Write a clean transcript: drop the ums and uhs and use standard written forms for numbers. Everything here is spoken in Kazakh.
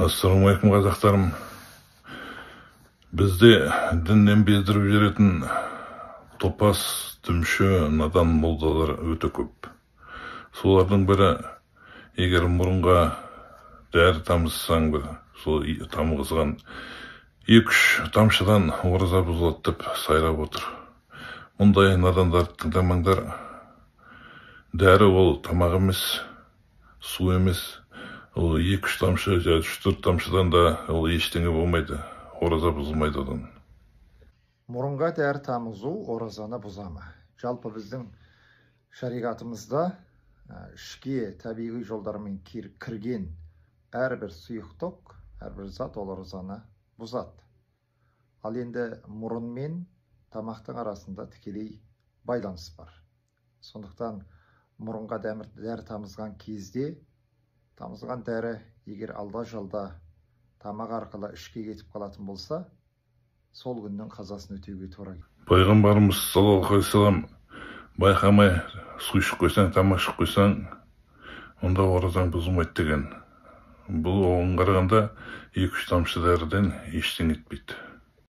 Ассалаумағалейкум қазақтарым. Бізде діннен бездіріп жүретін топас, дүмші, надан молдалар өте көп. Солардың бірі, егер мұрынға дәрі тамызсаң бір, сол тамызған 2-3 тамшыдан ораза бұзылады деп сайрап отыр. Мұндай надандарды тыңдамаңдар. Дәрі ол тамақ емес, су емес. Ол 2-3 тамшы, 3-4 тамшыдан да ол ештеңе болмайды, ораза бұзылмайды одан. Мұрынға дәрі тамызу оразаны бұзамы? Жалпы біздің шариғатымызда ішке табиғи жолдармен кірген әрбір сұйықтық, әрбір зат ол оразаны бұзады. Ал енді мұрын мен тамақтың арасында тікелей байланыс бар. Сондықтан мұрынға дәрі тамызған кезде тамызған дәрі егер алда-жалда тамақ арқылы ішке кетіп қалатын болса, сол күннің қазасын өтеуге тура келеді. Пайғамбарымыз саллаллаху алейхи вассалам байқамай су ішіп қойсаң, тамақ ішіп қойсаң, онда оразаң бұзылмайды деген. Бұл оған қарағанда 2-3 тамшы дәріден ештеңе етпейді.